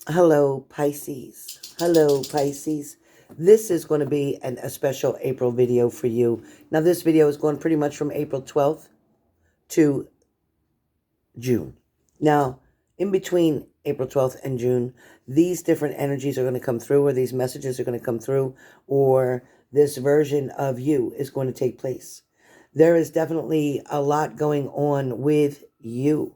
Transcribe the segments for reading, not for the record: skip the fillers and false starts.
Hello, Pisces. Hello, Pisces. This is going to be a special April video for you. Now, this video is going pretty much from April 12th to June. Now, in between April 12th and June, these different energies are going to come through, or these messages are going to come through, or this version of you is going to take place. There is definitely a lot going on with you,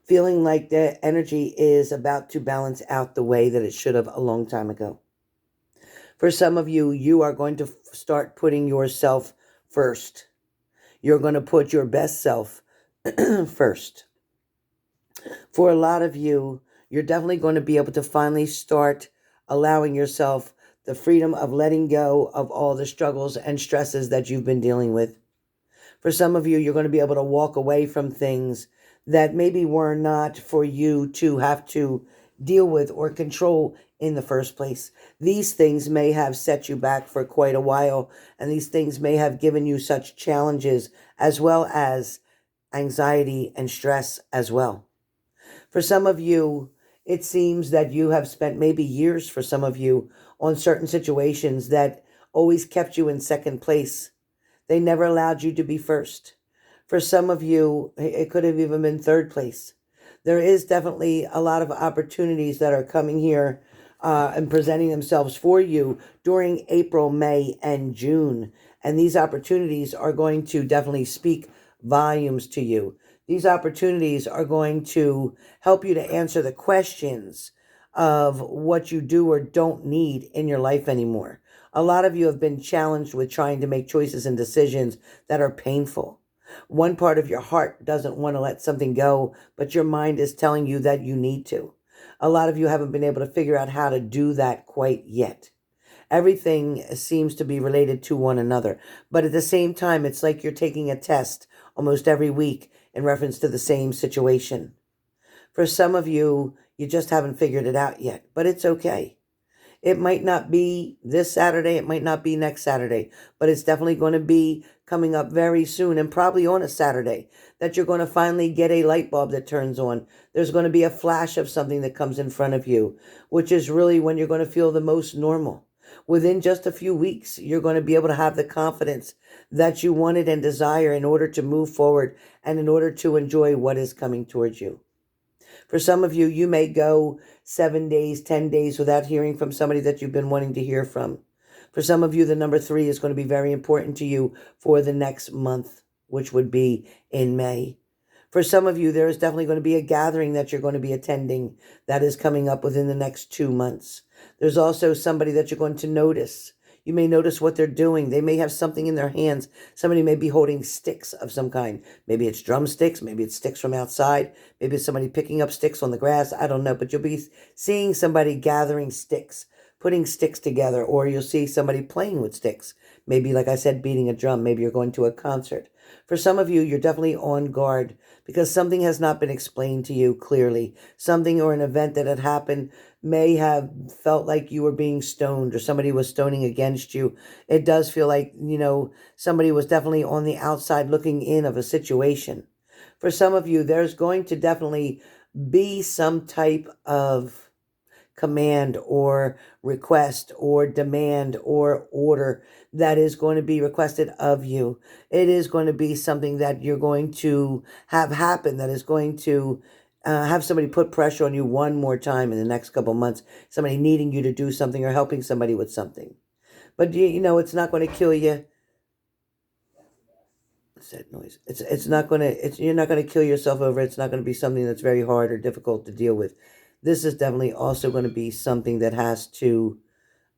feeling like the energy is about to balance out the way that it should have a long time ago. For some of you, you are going to start putting yourself first. You're going to put your best self first. For a lot of you, you're definitely going to be able to finally start allowing yourself the freedom of letting go of all the struggles and stresses that you've been dealing with. For some of you, you're going to be able to walk away from things that maybe were not for you to have to deal with or control in the first place. These things may have set you back for quite a while, and these things may have given you such challenges as well as anxiety and stress as well. For some of you, it seems that you have spent maybe years, for some of you, on certain situations that always kept you in second place. They never allowed you to be first. For some of you, it could have even been third place. There is definitely a lot of opportunities that are coming here and presenting themselves for you during April, May, and June. And these opportunities are going to definitely speak volumes to you. These opportunities are going to help you to answer the questions of what you do or don't need in your life anymore. A lot of you have been challenged with trying to make choices and decisions that are painful. One part of your heart doesn't want to let something go, but your mind is telling you that you need to. A lot of you haven't been able to figure out how to do that quite yet. Everything seems to be related to one another, but at the same time, it's like you're taking a test almost every week in reference to the same situation. For some of you, you just haven't figured it out yet, but it's okay. It might not be this Saturday, it might not be next Saturday, but it's definitely going to be coming up very soon, and probably on a Saturday, that you're going to finally get a light bulb that turns on. There's going to be a flash of something that comes in front of you, which is really when you're going to feel the most normal. Within just a few weeks, you're going to be able to have the confidence that you wanted and desire in order to move forward and in order to enjoy what is coming towards you. For some of you, you may go 7 days, 10 days without hearing from somebody that you've been wanting to hear from. For some of you, the number 3 is going to be very important to you for the next month, which would be in May. For some of you, there is definitely going to be a gathering that you're going to be attending that is coming up within the next 2 months. There's also somebody that you're going to notice. You may notice what they're doing. They may have something in their hands. Somebody may be holding sticks of some kind. Maybe it's drumsticks. Maybe it's sticks from outside. Maybe it's somebody picking up sticks on the grass. I don't know. But you'll be seeing somebody gathering sticks, putting sticks together, or you'll see somebody playing with sticks. Maybe, like I said, beating a drum. Maybe you're going to a concert. For some of you, you're definitely on guard because something has not been explained to you clearly. Something or an event that had happened may have felt like you were being stoned or somebody was stoning against you. It does feel like, somebody was definitely on the outside looking in of a situation. For some of you, there's going to definitely be some type of command or request or demand or order that is going to be requested of you. It is going to be something that you're going to have happen that is going to have somebody put pressure on you one more time in the next couple months, somebody needing you to do something or helping somebody with something. But it's not going to kill you. What's that noise? It's not going to, you're not going to kill yourself over it. It's not going to be something that's very hard or difficult to deal with. This is definitely also going to be something that has to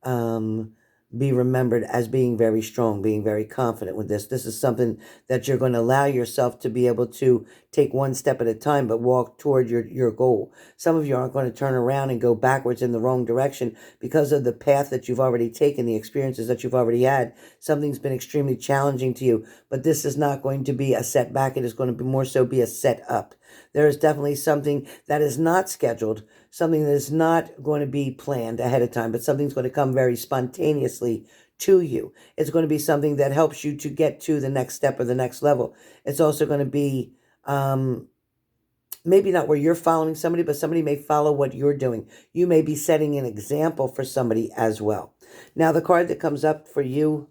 um, be remembered as being very strong, being very confident with this. This is something that you're going to allow yourself to be able to take one step at a time, but walk toward your goal. Some of you aren't going to turn around and go backwards in the wrong direction because of the path that you've already taken, the experiences that you've already had. Something's been extremely challenging to you, but this is not going to be a setback. It is going to be more so be a set up. There is definitely something that is not scheduled, something that is not going to be planned ahead of time, but something's going to come very spontaneously to you. It's going to be something that helps you to get to the next step or the next level. It's also going to be maybe not where you're following somebody, but somebody may follow what you're doing. You may be setting an example for somebody as well. Now, the card that comes up for you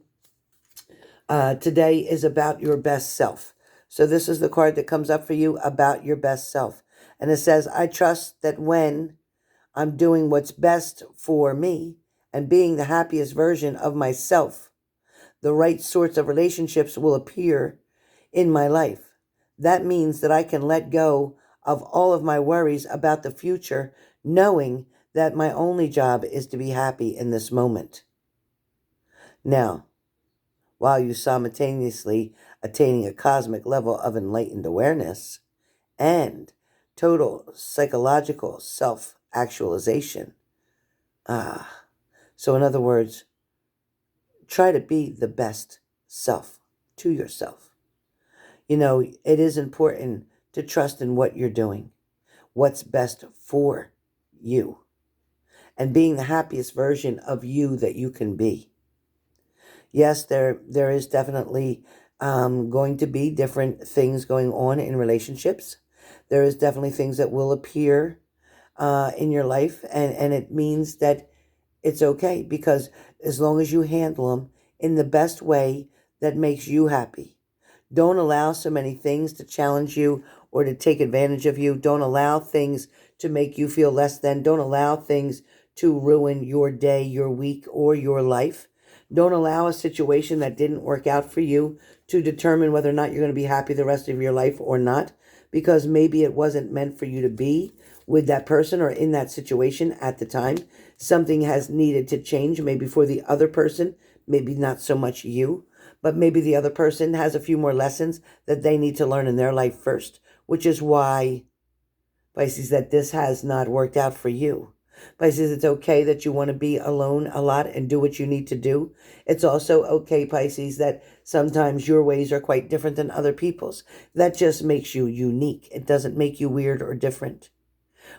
today is about your best self. So this is the card that comes up for you about your best self. And it says, I trust that when I'm doing what's best for me and being the happiest version of myself, the right sorts of relationships will appear in my life. That means that I can let go of all of my worries about the future, knowing that my only job is to be happy in this moment. Now, while you simultaneously attaining a cosmic level of enlightened awareness and total psychological self-actualization. So in other words, try to be the best self to yourself. You know, it is important to trust in what you're doing, what's best for you, and being the happiest version of you that you can be. Yes, there is definitely going to be different things going on in relationships. There is definitely things that will appear in your life, and it means that it's okay, because as long as you handle them in the best way that makes you happy. Don't allow so many things to challenge you or to take advantage of you. Don't allow things to make you feel less than. Don't allow things to ruin your day, your week, or your life. Don't allow a situation that didn't work out for you to determine whether or not you're going to be happy the rest of your life or not, because maybe it wasn't meant for you to be with that person or in that situation at the time. Something has needed to change, maybe for the other person, maybe not so much you, but maybe the other person has a few more lessons that they need to learn in their life first, which is why, Pisces, that this has not worked out for you. Pisces, it's okay that you want to be alone a lot and do what you need to do. It's also okay, Pisces, that sometimes your ways are quite different than other people's. That just makes you unique. It doesn't make you weird or different.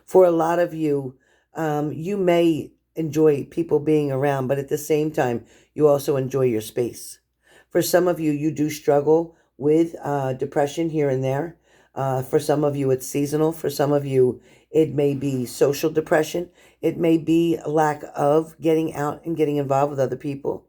For a lot of you, you may enjoy people being around, but at the same time, you also enjoy your space. For some of you, you do struggle with depression here and there. For some of you, it's seasonal. For some of you, it may be social depression. It may be a lack of getting out and getting involved with other people.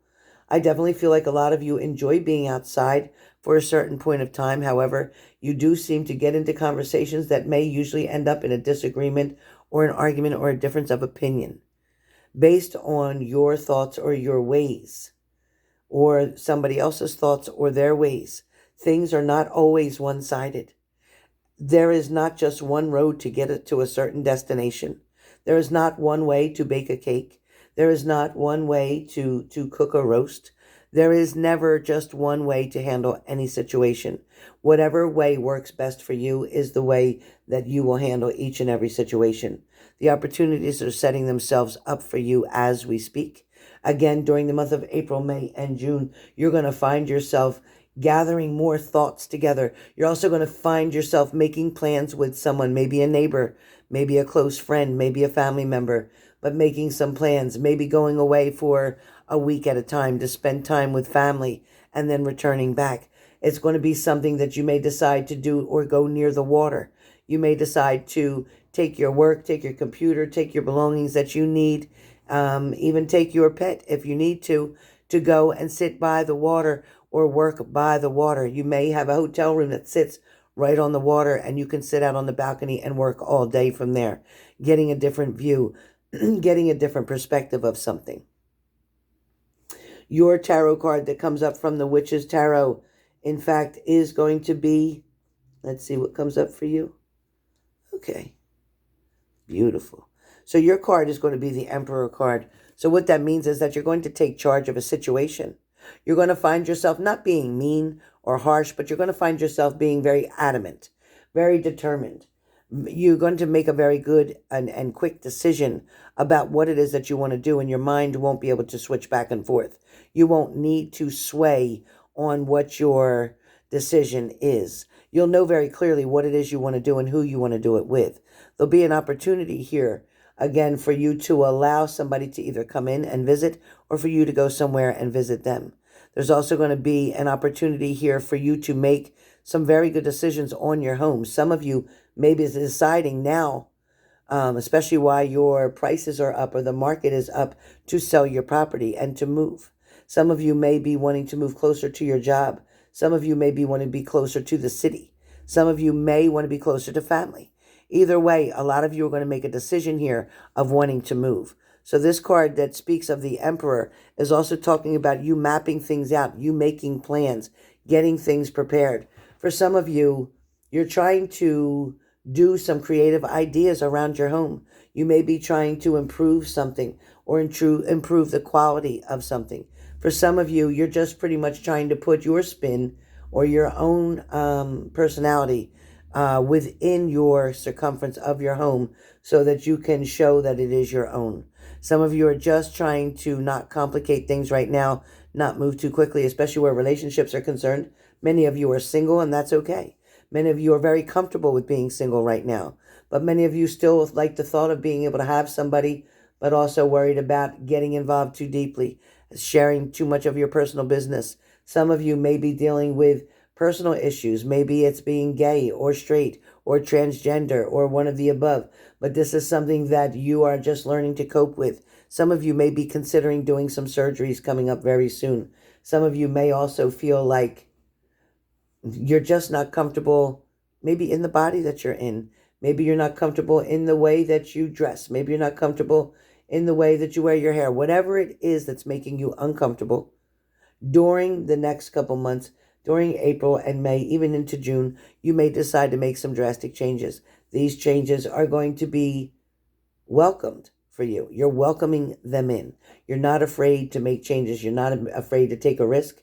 I definitely feel like a lot of you enjoy being outside for a certain point of time. However, you do seem to get into conversations that may usually end up in a disagreement or an argument or a difference of opinion based on your thoughts or your ways, or somebody else's thoughts or their ways. Things are not always one-sided. There is not just one road to get it to a certain destination. There is not one way to bake a cake. There is not one way to cook a roast. There is never just one way to handle any situation. Whatever way works best for you is the way that you will handle each and every situation. The opportunities are setting themselves up for you as we speak. Again, during the month of April, May, and June, you're going to find yourself gathering more thoughts together. You're also going to find yourself making plans with someone, maybe a neighbor, maybe a close friend, maybe a family member, but making some plans, maybe going away for a week at a time to spend time with family and then returning back. It's going to be something that you may decide to do or go near the water. You may decide to take your work, take your computer, take your belongings that you need, even take your pet if you need to go and sit by the water or work by the water. You may have a hotel room that sits right on the water and you can sit out on the balcony and work all day from there, getting a different view, getting a different perspective of something. Your tarot card that comes up from the Witch's Tarot, in fact, is going to be, let's see what comes up for you. Okay. Beautiful. So your card is going to be the Emperor card. So what that means is that you're going to take charge of a situation. You're going to find yourself not being mean or harsh, but you're going to find yourself being very adamant, very determined. You're going to make a very good and quick decision about what it is that you want to do, and your mind won't be able to switch back and forth. You won't need to sway on what your decision is. You'll know very clearly what it is you want to do and who you want to do it with. There'll be an opportunity here, again, for you to allow somebody to either come in and visit or for you to go somewhere and visit them. There's also going to be an opportunity here for you to make some very good decisions on your home. Some of you maybe is deciding now, especially why your prices are up or the market is up, to sell your property and to move. Some of you may be wanting to move closer to your job. Some of you may be wanting to be closer to the city. Some of you may want to be closer to family. Either way, a lot of you are going to make a decision here of wanting to move. So this card that speaks of the Emperor is also talking about you mapping things out, you making plans, getting things prepared. For some of you, you're trying to do some creative ideas around your home. You may be trying to improve something or improve the quality of something. For some of you, you're just pretty much trying to put your spin or your own personality within your circumference of your home so that you can show that it is your own. Some of you are just trying to not complicate things right now, not move too quickly, especially where relationships are concerned. Many of you are single, and that's okay. Many of you are very comfortable with being single right now, but many of you still like the thought of being able to have somebody, but also worried about getting involved too deeply, sharing too much of your personal business. Some of you may be dealing with personal issues. Maybe it's being gay or straight or transgender or one of the above, but this is something that you are just learning to cope with. Some of you may be considering doing some surgeries coming up very soon. Some of you may also feel like you're just not comfortable maybe in the body that you're in. Maybe you're not comfortable in the way that you dress. Maybe you're not comfortable in the way that you wear your hair. Whatever it is that's making you uncomfortable, during the next couple months, during April and May, even into June, you may decide to make some drastic changes. These changes are going to be welcomed for you. You're welcoming them in. You're not afraid to make changes. You're not afraid to take a risk.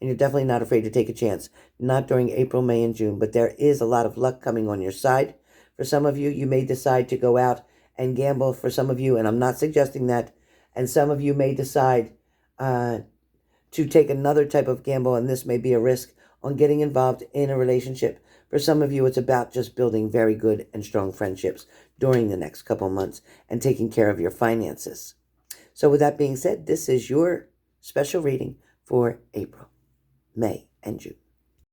And you're definitely not afraid to take a chance. Not during April, May, and June. But there is a lot of luck coming on your side. For some of you, you may decide to go out and gamble. For some of you, and I'm not suggesting that. And some of you may decide to take another type of gamble, and this may be a risk on getting involved in a relationship. For some of you, it's about just building very good and strong friendships during the next couple months and taking care of your finances. So with that being said, this is your special reading for April, May, and June.